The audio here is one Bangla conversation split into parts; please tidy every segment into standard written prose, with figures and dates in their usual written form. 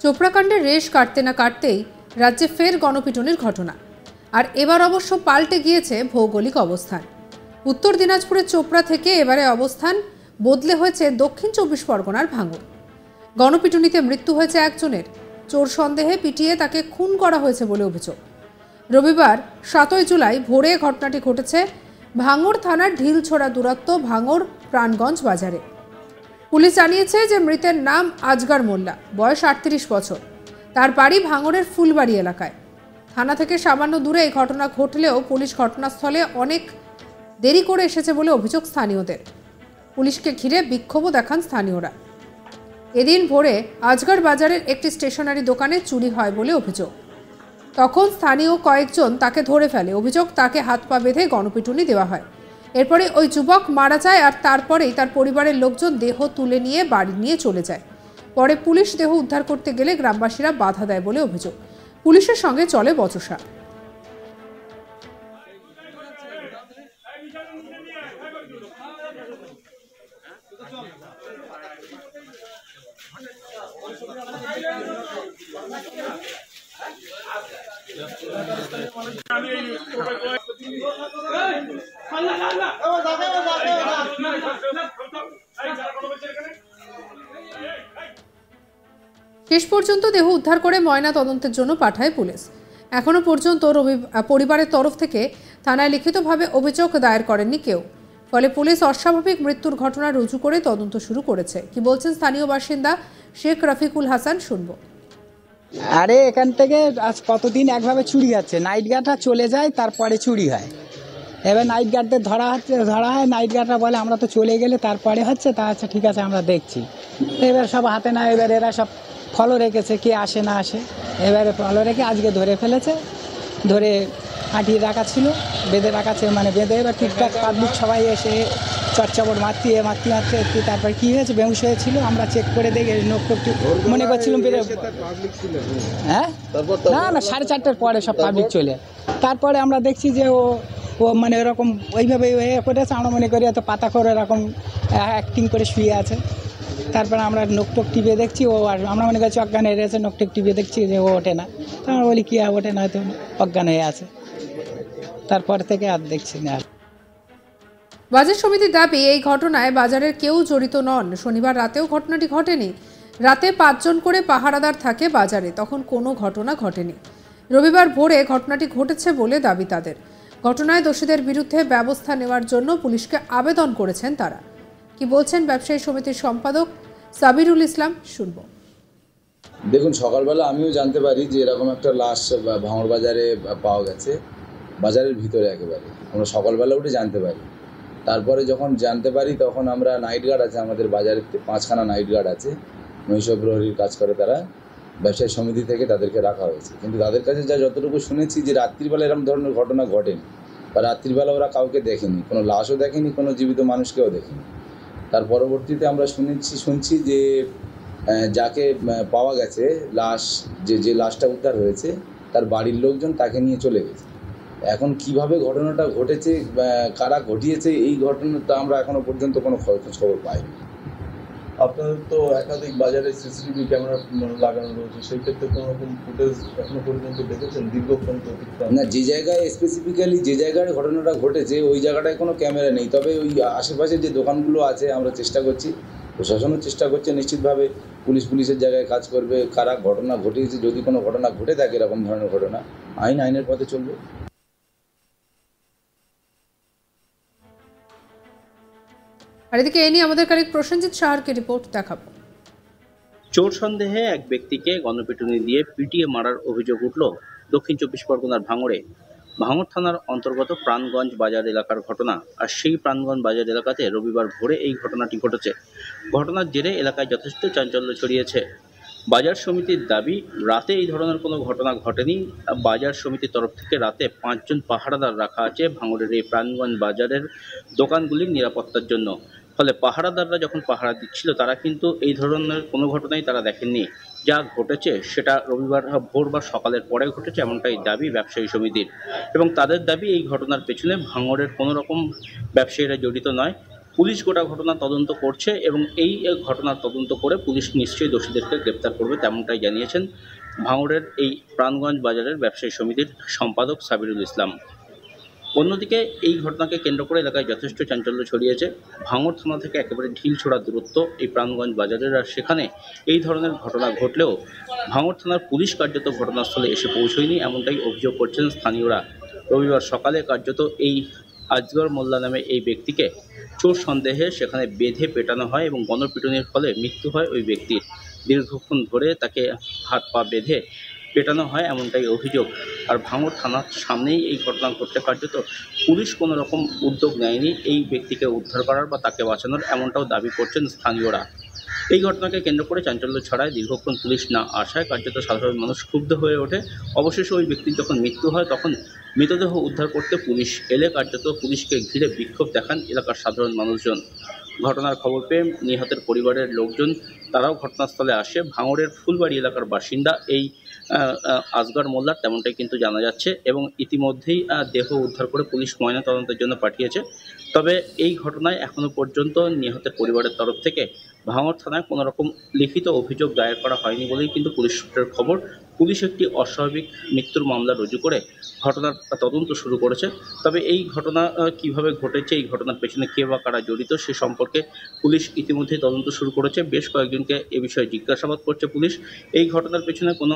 চোপড়াকাণ্ডের রেশ কাটতে না কাটতেই রাজ্যে ফের গণপিটুনির ঘটনা। আর এবার অবশ্য পাল্টে গিয়েছে ভৌগোলিক অবস্থান। উত্তর দিনাজপুরের চোপড়া থেকে এবারে অবস্থান বদলে হয়েছে দক্ষিণ 24 পরগনার ভাঙড়। গণপিটুনিতে মৃত্যু হয়েছে একজনের। চোর সন্দেহে পিটিয়ে তাকে খুন করা হয়েছে বলে অভিযোগ। রবিবার 7 জুলাই ভোরে ঘটনাটি ঘটেছে ভাঙড় থানার ঢিলছোড়া দূরত্ব ভাঙড় প্রাণগঞ্জ বাজারে। পুলিশ জানিয়েছে যে মৃতের নাম আজগার মোল্লা, বয়স 38 বছর। তার বাড়ি ভাঙড়ের ফুলবাড়ি এলাকায়। থানা থেকে সামান্য দূরে এই ঘটনা ঘটলেও পুলিশ ঘটনাস্থলে অনেক দেরি করে এসেছে বলে অভিযোগ স্থানীয়দের। পুলিশকে ঘিরে বিক্ষোভও দেখান স্থানীয়রা। এদিন ভোরে আজগার বাজারের একটি স্টেশনারি দোকানে চুরি হয় বলে অভিযোগ। তখন স্থানীয় কয়েকজন তাকে ধরে ফেলে। অভিযোগ, তাকে হাত পা বেঁধে গণপিটুনি দেওয়া হয়। এরপরে ওই যুবক মারা যায় আর তারপরেই তার পরিবারের লোকজন দেহ তুলে নিয়ে বাড়ি নিয়ে চলে যায়। পরে পুলিশ দেহ উদ্ধার করতে গেলে গ্রামবাসীরা বাধা দেয় বলে অভিযোগ। পুলিশের সঙ্গে চলে বচসা। শেষ পর্যন্ত দেহ উদ্ধার করে ময়না তদন্তের জন্য পাঠায় পুলিশ। এখনো পর্যন্ত পরিবারের তরফ থেকে থানায় লিখিতভাবে অভিযোগ দায়ের করেননি কেউ। ফলে পুলিশ অস্বাভাবিক মৃত্যুর ঘটনা রুজু করে তদন্ত শুরু করেছে। কি বলছেন স্থানীয় বাসিন্দা শেখ রফিকুল হাসান, শুনবো। আরে এখান থেকে আজ কতদিন একভাবে চুরি হচ্ছে, নাইট গার্ডরা চলে যায় তারপরে চুরি হয়। এবার নাইট গার্ডদের ধরা হয়, নাইট গার্ডরা বলে আমরা তো চলে গেলে তারপরে হচ্ছে, তা আচ্ছা ঠিক আছে আমরা দেখছি। এবার সব হাতে না, এবার এরা সব ফলো রেখেছে, কে আসে না আসে। এবারে ফলো রেখে আজকে ধরে ফেলেছে, ধরে আঁটিয়ে রাখা ছিল, বেঁধে রাখা ছিল, মানে বেঁধে এবার ঠিকঠাক পাবলিক সবাই এসে চটচপট মারতে একটু তারপরে কী হয়েছে, বেহুশ হয়েছিল। আমরা চেক করে দেখে নোকটি মনে করছিলাম হ্যাঁ না 4:30টার পরে সব পাবলিক চলে। তারপরে আমরা দেখছি যে ও মানে এরকম ওইভাবে করেছে, আমরা মনে করি এত পাতা করে এরকম অ্যাক্টিং করে শুয়ে আছে। তারপরে আমরা নোকটোক টিপে দেখছি ও, আর আমরা মনে করছি অজ্ঞান হয়ে গেছে, নোকটোক টিপে দেখছি যে ও ওঠে না। তো আমরা বলি কী ওঠে না, হয়তো অজ্ঞান হয়ে আছে। তারপর থেকে আর দেখছি না। বাজার সমিতির দাবি, এই ঘটনায় বাজারের কেউ জড়িত নন। শনিবার রাতেও ঘটনাটি ঘটেনি। রাতে 5 জন করে পাহারাদার থাকে বাজারে, তখন কোনো ঘটনা ঘটেনি। রবিবার ভোরে ঘটনাটি ঘটেছে বলে দাবি তাদের। ঘটনায় দোষীদের বিরুদ্ধে ব্যবস্থা নেওয়ার জন্য পুলিশকে আবেদন করেছেন তারা। কি বলছেন ব্যবসায়ী সমিতির সম্পাদক সাবিরুল ইসলাম, শুনব। দেখুন, সকালবেলা আমিও জানতে পারি যে এরকম একটা লাশ ভাঙড় বাজারে পাওয়া গেছে, বাজারের ভিতরে একেবারে। আমরা সকালবেলা উঠে জানতে পারি। তারপরে যখন জানতে পারি তখন আমরা নাইট গার্ড আছে, আমাদের বাজারে 5খানা নাইট গার্ড আছে, নৈশপ্রহরীর কাজ করে তারা, ব্যবসায়ী সমিতি থেকে তাদেরকে রাখা হয়েছে। কিন্তু তাদের কাছে যতটুকু শুনেছি যে রাত্রিবেলা এরকম ধরনের ঘটনা ঘটেনি, বা রাত্রিবেলা ওরা কাউকে দেখেনি, কোনো লাশও দেখেনি, কোনো জীবিত মানুষকেও দেখেনি। তার পরবর্তীতে আমরা শুনছি যে যাকে পাওয়া গেছে লাশ, যে লাশটা উদ্ধার হয়েছে, তার বাড়ির লোকজন তাকে নিয়ে চলে গেছে। এখন কিভাবে ঘটনাটা ঘটেছে, কারা ঘটিয়েছে এই ঘটনাটা আমরা এখনো পর্যন্ত কোনো খবর পাইনি। আপনাদের তো একাধিক বাজারে সিসিটিভি ক্যামেরা লাগানো রয়েছে, সেই ক্ষেত্রে কোনো রকম ফুটেজ এখনো পর্যন্ত দেখেছেন দীর্ঘক্ষণ? না, যে জায়গায় স্পেসিফিক্যালি যে জায়গায় ঘটনাটা ঘটেছে ওই জায়গাটায় কোনো ক্যামেরা নেই। তবে ওই আশেপাশে যে দোকানগুলো আছে আমরা চেষ্টা করছি, প্রশাসনও চেষ্টা করছে, নিশ্চিতভাবে পুলিশের জায়গায় কাজ করবে। কারা ঘটনা ঘটিয়েছে, যদি কোনো ঘটনা ঘটে থাকে এরকম ধরনের ঘটনা, আইনের পথে চলবে। আর এদিকে এ নিয়ে আমাদের কারিক প্রসেনজিৎ সাহারকে রিপোর্ট দেখাবো। চোর সন্দেহে এক ব্যক্তিকে গণপিটুনি দিয়ে পিটিয়ে মারার অভিযোগ উঠল দক্ষিণ 24 পরগনার ভাঙড়ে। ভাঙড় থানার অন্তর্গত প্রাণগঞ্জ বাজার এলাকার ঘটনা। আর সেই প্রাণগঞ্জ বাজার এলাকাতে রবিবার ভোরে এই ঘটনাটি ঘটেছে। ঘটনার জেরে এলাকায় যথেষ্ট চাঞ্চল্য ছড়িয়েছে। বাজার সমিতির দাবি, রাতে এই ধরনের কোনো ঘটনা ঘটেনি। বাজার সমিতির তরফ থেকে রাতে 5 জন পাহারাদার রাখা আছে ভাঙড়ের এই প্রাণগঞ্জ বাজারের দোকানগুলির নিরাপত্তার জন্য। ফলে পাহারাদাররা যখন পাহারা দিচ্ছিল তারা কিন্তু এই ধরনের কোনো ঘটনাই তারা দেখেননি। যা ঘটেছে সেটা রবিবার ভোর বা সকালের পরে ঘটেছে, এমনটাই দাবি ব্যবসায়ী সমিতির। এবং তাদের দাবি, এই ঘটনার পেছনে ভাঙড়ের কোনো রকম ব্যবসায়ীরা জড়িত নয়। পুলিশ গোটা ঘটনা তদন্ত করছে এবং এই ঘটনার তদন্ত করে পুলিশ নিশ্চয়ই দোষীদেরকে গ্রেপ্তার করবে, তেমনটাই জানিয়েছেন ভাঙড়ের এই প্রাণগঞ্জ বাজারের ব্যবসায়ী সমিতির সম্পাদক সাবিরুল ইসলাম। অন্যদিকে এই ঘটনাকে কেন্দ্র করে এলাকায় যথেষ্ট চাঞ্চল্য ছড়িয়েছে। ভাঙড় থানা থেকে একেবারে ঢিল ছোড়া দূরত্ব এই প্রাণগঞ্জ বাজারের, আর সেখানে এই ধরনের ঘটনা ঘটলেও ভাঙড় থানার পুলিশ কার্যত ঘটনাস্থলে এসে পৌঁছয়নি, এমনটাই অভিযোগ করছেন স্থানীয়রা। রবিবার সকালে কার্যত এই আজগর মোল্লা নামে এই ব্যক্তিকে চোর সন্দেহে সেখানে বেঁধে পেটানো হয় এবং গণপিটুনির ফলে মৃত্যু হয় ওই ব্যক্তির। দীর্ঘক্ষণ ধরে তাকে হাত পা বেঁধে পেটানো হয়, এমনটাই অভিযোগ। আর ভাঙড় থানার সামনেই এই ঘটনা ঘটতে কার্যত পুলিশ কোনো রকম উদ্যোগ নেয়নি এই ব্যক্তিকে উদ্ধার করার বা তাকে বাঁচানোর, এমনটাও দাবি করছেন স্থানীয়রা। এই ঘটনাকে কেন্দ্র করে চাঞ্চল্য ছড়ায়। দীর্ঘক্ষণ পুলিশ না আসায় কার্যত সাধারণ মানুষ ক্ষুব্ধ হয়ে ওঠে। অবশেষে ওই ব্যক্তির যখন মৃত্যু হয় তখন মৃতদেহ উদ্ধার করতে পুলিশ এলে কার্যত পুলিশকে ঘিরে বিক্ষোভ দেখান এলাকার সাধারণ মানুষজন। ঘটনার খবর পেয়ে নিহতের পরিবারের লোকজন তারাও ঘটনাস্থলে আসে। ভাঙড়ের ফুলবাড়ি এলাকার বাসিন্দা এই আজগর মোল্লার, তেমনটাই কিন্তু জানা যাচ্ছে, এবং ইতিমধ্যেই দেহ উদ্ধার করে পুলিশ ময়নাতদন্তের জন্য পাঠিয়েছে। তবে এই ঘটনায় এখনও পর্যন্ত নিহতের পরিবারের তরফ থেকে ভাঙড় থানায় কোনো রকম লিখিত অভিযোগ দায়ের করা হয়নি বলেই কিন্তু পুলিশ সূত্রের খবর। পুলিশ একটি অস্বাভাবিক মৃত্যুর মামলা রুজু করে ঘটনার তদন্ত শুরু করেছে। তবে এই ঘটনা কিভাবে ঘটেছে, এই ঘটনার পেছনে কে বা কারা জড়িত সে সম্পর্কে পুলিশ ইতিমধ্যেই তদন্ত শুরু করেছে। বেশ কয়েকজনকে এ বিষয়ে জিজ্ঞাসাবাদ করছে পুলিশ। এই ঘটনার পেছনে কোনো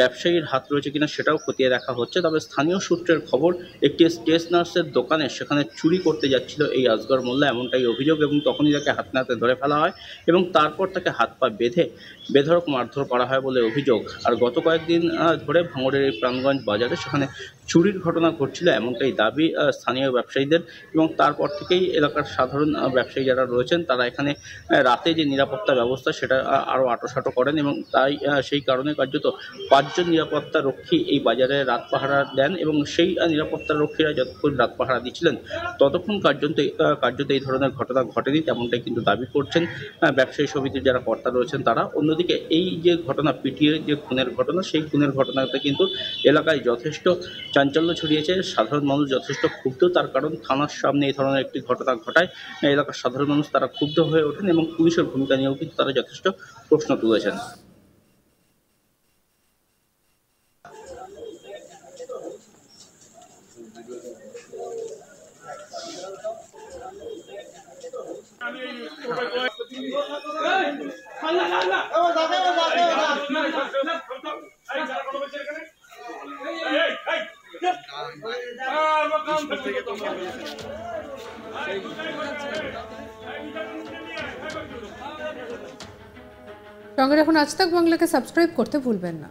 ব্যবসায়ীর হাত রয়েছে কিনা সেটাও খতিয়ে দেখা হচ্ছে। তবে স্থানীয় সূত্রের খবর, একটি স্টেশনার্সের দোকানে সেখানে চুরি করতে যাচ্ছিল এই আজগর মোল্লা, এমনটাই অভিযোগ, এবং তখনই তাকে হাতে নাতে ধরে ফেলা হয় এবং তারপর তাকে হাত পা বেঁধে বেধড়ক মারধর করা হয় বলে অভিযোগ। আর গত কয়েকদিন ধরে ভাঙড়ের এই প্রাণগঞ্জ বাজারে সেখানে চুরির ঘটনা ঘটছিল, এমনটাই দাবি স্থানীয় ব্যবসায়ীদের। এবং তারপর থেকেই এলাকার সাধারণ ব্যবসায়ী যারা রয়েছেন তারা এখানে রাতে যে নিরাপত্তা ব্যবস্থা সেটা আরও আঁটোসাঁটো করেন, এবং তাই সেই কারণে কার্যত 5 জন নিরাপত্তা রক্ষী এই বাজারে রাত পাহারা দেন, এবং সেই নিরাপত্তা রক্ষীরা যতক্ষণ রাত পাহারা দিচ্ছিলেন ততক্ষণ কার্যত এই ধরনের ঘটনা ঘটেনি, তেমনটাই কিন্তু দাবি করছেন ব্যবসায়ী সমিতির যারা কর্তা রয়েছেন তারা। অন্যদিকে এই যে ঘটনা, পিটিয়ে যে খুনের ঘটনা, সেই খুনের ঘটনাতে কিন্তু এলাকায় যথেষ্ট চাঞ্চল্য ছড়িয়েছে। সাধারণ মানুষ যথেষ্ট ক্ষুব্ধ, তার কারণ থানার সামনে এই ধরনের একটি ঘটনা ঘটায় এলাকার সাধারণ মানুষ তারা ক্ষুব্ধ হয়ে ওঠেন এবং পুলিশের ভূমিকা নিয়েও কিন্তু তারা যথেষ্ট প্রশ্ন তুলেছেন। সঙ্গে রাখুন আজ তাক বাংলাকে সাবস্ক্রাইব করতে ভুলবেন না।